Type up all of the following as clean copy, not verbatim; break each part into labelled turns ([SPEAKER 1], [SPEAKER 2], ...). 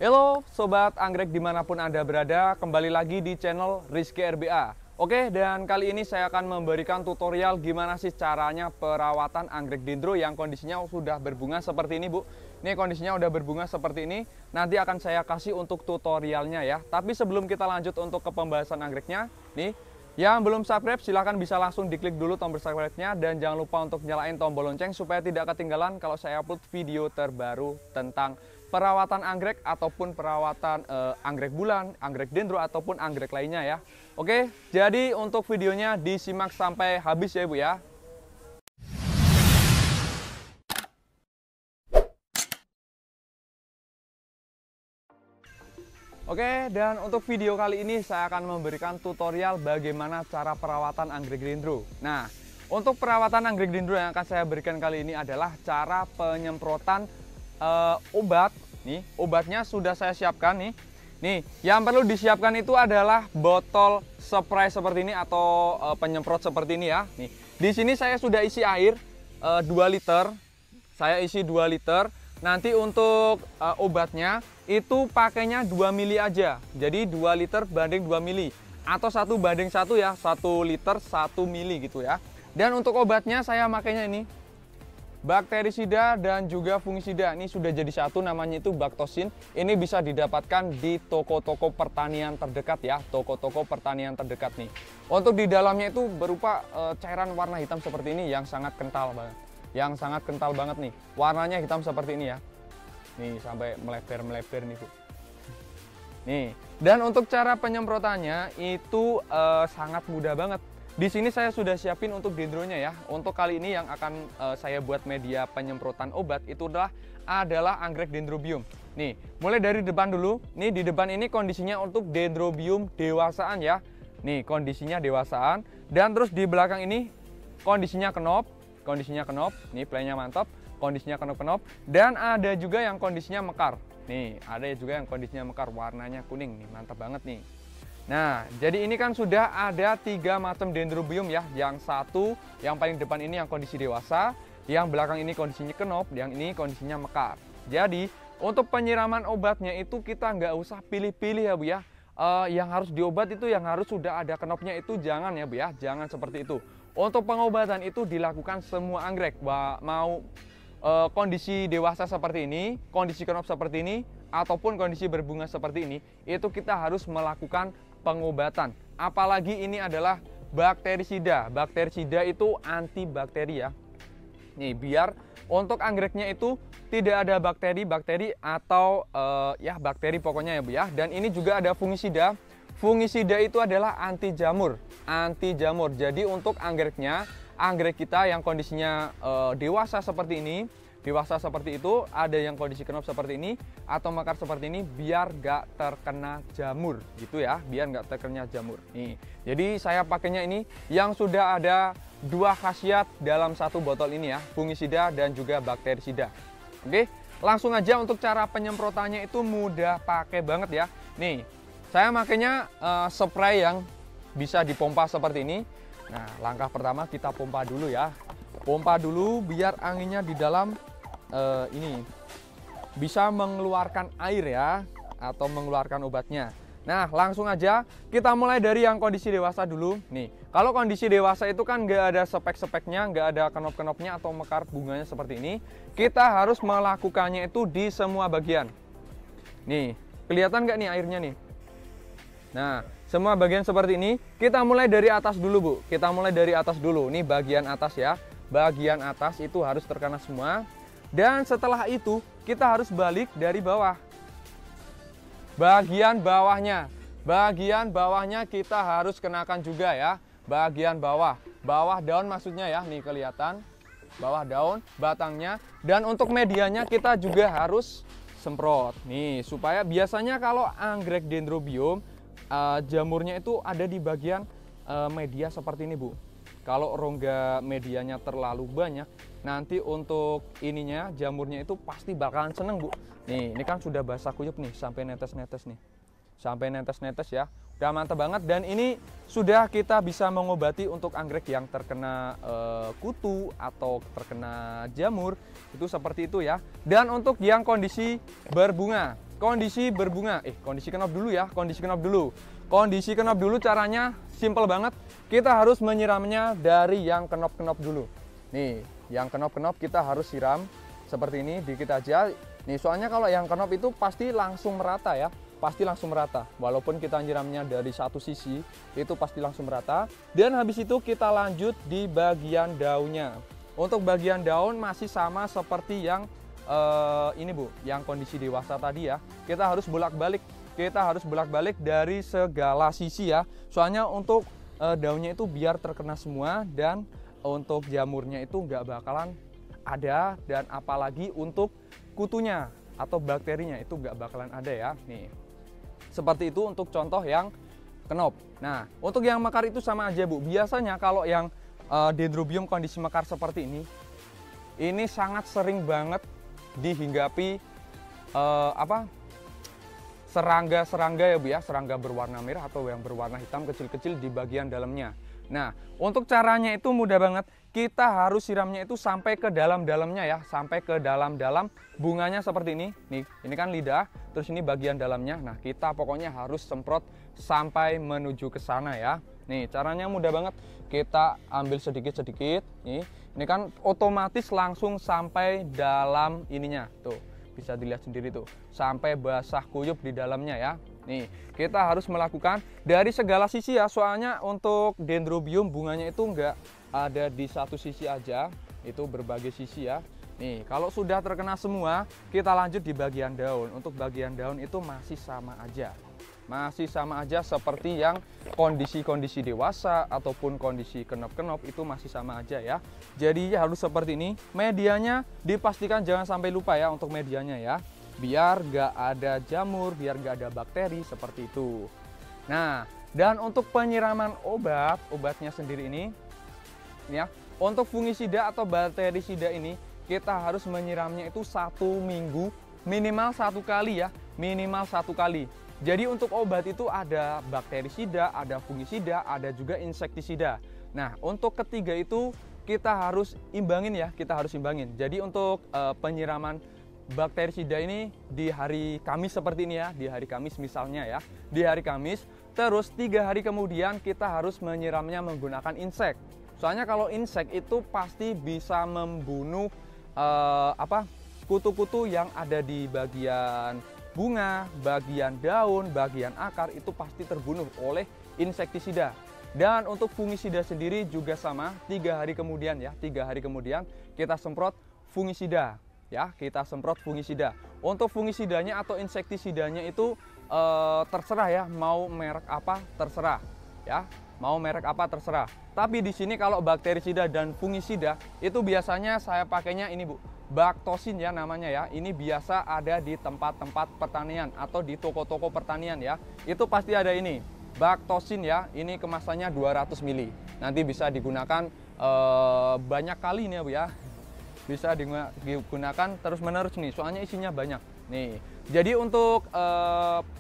[SPEAKER 1] Halo Sobat Anggrek dimanapun Anda berada, kembali lagi di channel Rizky RBA. Oke, dan kali ini saya akan memberikan tutorial gimana sih caranya perawatan anggrek dendro yang kondisinya sudah berbunga seperti ini, Bu. Ini kondisinya udah berbunga seperti ini, nanti akan saya kasih untuk tutorialnya ya. Tapi sebelum kita lanjut untuk ke pembahasan anggreknya, nih, yang belum subscribe silahkan bisa langsung diklik dulu tombol subscribe-nya dan jangan lupa untuk nyalain tombol lonceng supaya tidak ketinggalan kalau saya upload video terbaru tentang perawatan anggrek ataupun perawatan anggrek bulan, anggrek dendro ataupun anggrek lainnya ya. Oke, jadi untuk videonya disimak sampai habis ya Bu ya. Oke, dan untuk video kali ini saya akan memberikan tutorial bagaimana cara perawatan anggrek dendro. Nah, untuk perawatan anggrek dendro yang akan saya berikan kali ini adalah cara penyemprotan obat. Nih, obatnya sudah saya siapkan nih. Nih, yang perlu disiapkan itu adalah botol spray seperti ini atau penyemprot seperti ini ya. Nih, di sini saya sudah isi air 2 liter. Saya isi 2 liter. Nanti untuk obatnya itu pakainya 2 mili aja. Jadi 2 liter banding 2 mili atau 1 banding 1 ya, 1 liter 1 mili gitu ya. Dan untuk obatnya saya makainya ini bakterisida dan juga fungisida. Ini sudah jadi satu, namanya itu Bactosin. Ini bisa didapatkan di toko-toko pertanian terdekat ya, toko-toko pertanian terdekat nih. Untuk di dalamnya itu berupa cairan warna hitam seperti ini yang sangat kental banget. Yang sangat kental banget nih. Warnanya hitam seperti ini ya. Nih sampai melebar-melebar nih Bu. Nih, dan untuk cara penyemprotannya itu sangat mudah banget. Di sini saya sudah siapin untuk dendronya ya. Untuk kali ini yang akan saya buat media penyemprotan obat itu adalah anggrek dendrobium. Nih, mulai dari depan dulu. Nih di depan ini kondisinya untuk dendrobium dewasaan ya. Nih kondisinya dewasaan. Dan terus di belakang ini kondisinya kenop. Kondisinya kenop. Nih playnya mantap. Kondisinya kenop-kenop. Dan ada juga yang kondisinya mekar. Nih ada juga yang kondisinya mekar. Warnanya kuning nih, mantap banget nih. Nah, jadi ini kan sudah ada 3 macam dendrobium ya. Yang satu, yang paling depan ini yang kondisi dewasa, yang belakang ini kondisinya kenop, yang ini kondisinya mekar. Jadi, untuk penyiraman obatnya itu kita nggak usah pilih-pilih ya Bu ya. Yang harus diobat itu yang harus sudah ada kenopnya itu jangan ya Bu ya, jangan seperti itu. Untuk pengobatan itu dilakukan semua anggrek, mau kondisi dewasa seperti ini, kondisi kenop seperti ini, ataupun kondisi berbunga seperti ini, itu kita harus melakukan pengobatan. Apalagi ini adalah bakterisida. Bakterisida itu antibakteri ya. Nih, biar untuk anggreknya itu tidak ada bakteri atau ya bakteri pokoknya ya Bu ya. Dan ini juga ada fungisida. Fungisida itu adalah anti jamur. Anti jamur. Jadi untuk anggreknya, anggrek kita yang kondisinya dewasa seperti ini, dewasa seperti itu, ada yang kondisi kenop seperti ini atau mekar seperti ini, biar gak terkena jamur gitu ya, biar gak terkena jamur. Nih, jadi saya pakainya ini yang sudah ada 2 khasiat dalam satu botol ini ya, fungisida dan juga bakterisida. Oke, langsung aja untuk cara penyemprotannya itu mudah pakai banget ya. Nih, saya makainya spray yang bisa dipompa seperti ini. Nah, langkah pertama kita pompa dulu ya. Pompa dulu biar anginnya di dalam ini bisa mengeluarkan air ya, atau mengeluarkan obatnya. Nah, langsung aja kita mulai dari yang kondisi dewasa dulu. Nih, kalau kondisi dewasa itu kan nggak ada spek-speknya, nggak ada kenop-kenopnya atau mekar bunganya seperti ini. Kita harus melakukannya itu di semua bagian. Nih, kelihatan nggak nih airnya nih? Nah, semua bagian seperti ini. Kita mulai dari atas dulu Bu. Kita mulai dari atas dulu. Nih bagian atas ya. Bagian atas itu harus terkena semua. Dan setelah itu kita harus balik dari bawah. Bagian bawahnya kita harus kenakan juga ya. Bagian bawah daun maksudnya ya, nih kelihatan. Bawah daun, batangnya. Dan untuk medianya kita juga harus semprot. Nih, supaya biasanya kalau anggrek dendrobium jamurnya itu ada di bagian media seperti ini Bu. Kalau rongga medianya terlalu banyak, nanti untuk ininya jamurnya itu pasti bakalan seneng Bu. Nih, ini kan sudah basah kuyup nih, sampai netes-netes nih. Sampai netes-netes ya. Udah mantap banget, dan ini sudah kita bisa mengobati untuk anggrek yang terkena kutu atau terkena jamur, itu seperti itu ya. Dan untuk yang kondisi berbunga, kondisi berbunga. Kondisi kenop dulu ya, kondisi kenop dulu. Kondisi kenop dulu caranya simple banget. Kita harus menyiramnya dari yang kenop-kenop dulu. Nih, yang kenop-kenop kita harus siram seperti ini dikit aja. Nih, soalnya kalau yang kenop itu pasti langsung merata ya. Pasti langsung merata, walaupun kita nyiramnya dari satu sisi itu pasti langsung merata. Dan habis itu kita lanjut di bagian daunnya. Untuk bagian daun masih sama seperti yang ini Bu, yang kondisi dewasa tadi ya. Kita harus bolak-balik dari segala sisi ya. Soalnya untuk daunnya itu biar terkena semua, dan untuk jamurnya itu nggak bakalan ada, dan apalagi untuk kutunya atau bakterinya itu nggak bakalan ada ya. Nih, seperti itu untuk contoh yang kenop. Nah, untuk yang mekar itu sama aja Bu. Biasanya kalau yang Dendrobium kondisi mekar seperti ini sangat sering banget dihinggapi serangga-serangga ya Bu ya, serangga berwarna merah atau yang berwarna hitam kecil-kecil di bagian dalamnya. Nah, untuk caranya itu mudah banget. Kita harus siramnya itu sampai ke dalam-dalamnya ya, sampai ke dalam-dalam bunganya seperti ini. Nih, ini kan lidah, terus ini bagian dalamnya. Nah, kita pokoknya harus semprot sampai menuju ke sana ya. Nih, caranya mudah banget. Kita ambil sedikit-sedikit. Ini kan otomatis langsung sampai dalam ininya. Tuh, bisa dilihat sendiri tuh. Sampai basah kuyup di dalamnya ya. Nih, kita harus melakukan dari segala sisi ya, soalnya untuk Dendrobium bunganya itu enggak ada di satu sisi aja, itu berbagai sisi ya. Nih, kalau sudah terkena semua, kita lanjut di bagian daun. Untuk bagian daun itu masih sama aja. Masih sama aja seperti yang kondisi-kondisi dewasa ataupun kondisi kenop-kenop itu masih sama aja ya. Jadi harus seperti ini. Medianya dipastikan jangan sampai lupa ya untuk medianya ya. Biar nggak ada jamur, biar nggak ada bakteri seperti itu. Nah, dan untuk penyiraman obatnya sendiri ini ya, untuk fungisida atau bakterisida ini kita harus menyiramnya itu 1 minggu minimal 1 kali ya, minimal 1 kali. Jadi untuk obat itu ada bakterisida, ada fungisida, ada juga insektisida. Nah, untuk ketiga itu kita harus imbangin ya, kita harus imbangin. Jadi untuk penyiraman bakterisida ini di hari Kamis seperti ini ya, di hari Kamis misalnya ya, di hari Kamis. Terus 3 hari kemudian kita harus menyiramnya menggunakan insek. Soalnya kalau insek itu pasti bisa membunuh kutu-kutu yang ada di bagian bunga, bagian daun, bagian akar, itu pasti terbunuh oleh insektisida. Dan untuk fungisida sendiri juga sama, 3 hari kemudian ya, 3 hari kemudian kita semprot fungisida. Ya, kita semprot fungisida. Untuk fungisidanya atau insektisidanya itu terserah ya, mau merek apa terserah ya, mau merek apa terserah. Tapi di sini kalau bakterisida dan fungisida itu biasanya saya pakainya ini Bu, Baktosin ya namanya ya. Ini biasa ada di tempat-tempat pertanian atau di toko-toko pertanian ya. Itu pasti ada ini, Baktosin ya. Ini kemasannya 200 ml. Nanti bisa digunakan banyak kali nih ya Bu ya. Bisa digunakan terus-menerus nih, soalnya isinya banyak. Nih, jadi untuk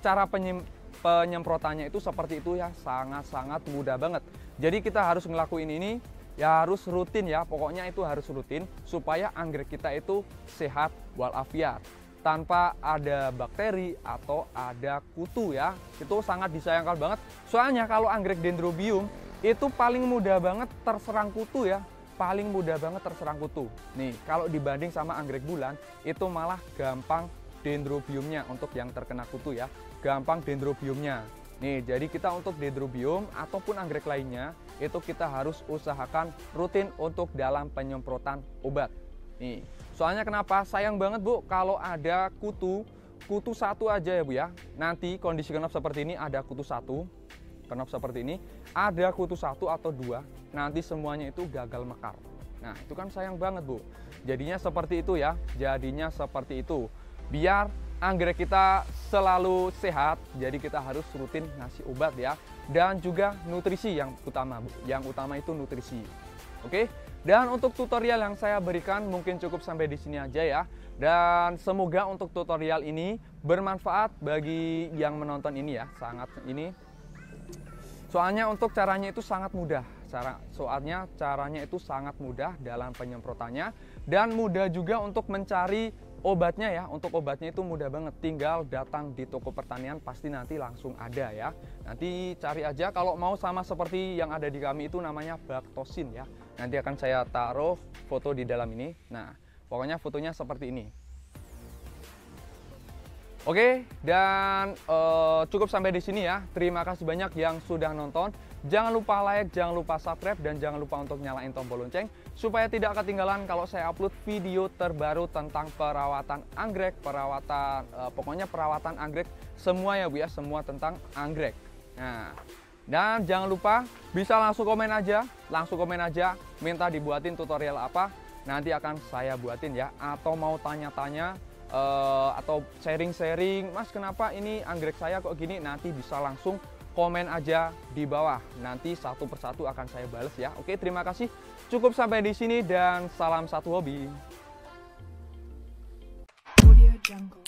[SPEAKER 1] cara penyemprotannya itu seperti itu ya, sangat-sangat mudah banget. Jadi kita harus ngelakuin ini ya, harus rutin ya, pokoknya itu harus rutin supaya anggrek kita itu sehat walafiat, tanpa ada bakteri atau ada kutu ya. Itu sangat disayangkan banget. Soalnya kalau anggrek Dendrobium itu paling mudah banget terserang kutu ya. Paling mudah banget terserang kutu. Nih, kalau dibanding sama anggrek bulan, itu malah gampang Dendrobiumnya untuk yang terkena kutu ya. Gampang Dendrobiumnya. Nih, jadi kita untuk Dendrobium ataupun anggrek lainnya, itu kita harus usahakan rutin untuk dalam penyemprotan obat. Nih, soalnya kenapa? Sayang banget Bu, kalau ada kutu satu aja ya Bu ya. Nanti kondisi kenop seperti ini ada kutu satu. Kenop seperti ini, ada kutu 1 atau 2, nanti semuanya itu gagal mekar. Nah, itu kan sayang banget Bu. Jadinya seperti itu ya, jadinya seperti itu. Biar anggrek kita selalu sehat, jadi kita harus rutin ngasih obat ya. Dan juga nutrisi yang utama Bu. Yang utama itu nutrisi. Oke? Dan untuk tutorial yang saya berikan mungkin cukup sampai di sini aja ya. Dan semoga untuk tutorial ini bermanfaat bagi yang menonton ini ya. Soalnya untuk caranya itu sangat mudah. Caranya itu sangat mudah dalam penyemprotannya, dan mudah juga untuk mencari obatnya ya, untuk obatnya itu mudah banget, tinggal datang di toko pertanian pasti nanti langsung ada ya. Nanti cari aja, kalau mau sama seperti yang ada di kami itu namanya Bactosin ya. Nanti akan saya taruh foto di dalam ini. Nah, pokoknya fotonya seperti ini. Oke, dan cukup sampai di sini ya. Terima kasih banyak yang sudah nonton. Jangan lupa like, jangan lupa subscribe, dan jangan lupa untuk nyalain tombol lonceng supaya tidak ketinggalan kalau saya upload video terbaru tentang perawatan anggrek, pokoknya perawatan anggrek semua ya Bu ya, semua tentang anggrek. Nah, dan jangan lupa bisa langsung komen aja, minta dibuatin tutorial apa, nanti akan saya buatin ya. Atau mau tanya-tanya atau sharing-sharing, Mas kenapa ini anggrek saya kok gini, nanti bisa langsung komen aja di bawah, nanti satu persatu akan saya bales ya. Oke, terima kasih, cukup sampai di sini dan salam satu hobi.
[SPEAKER 2] Audio Jungle.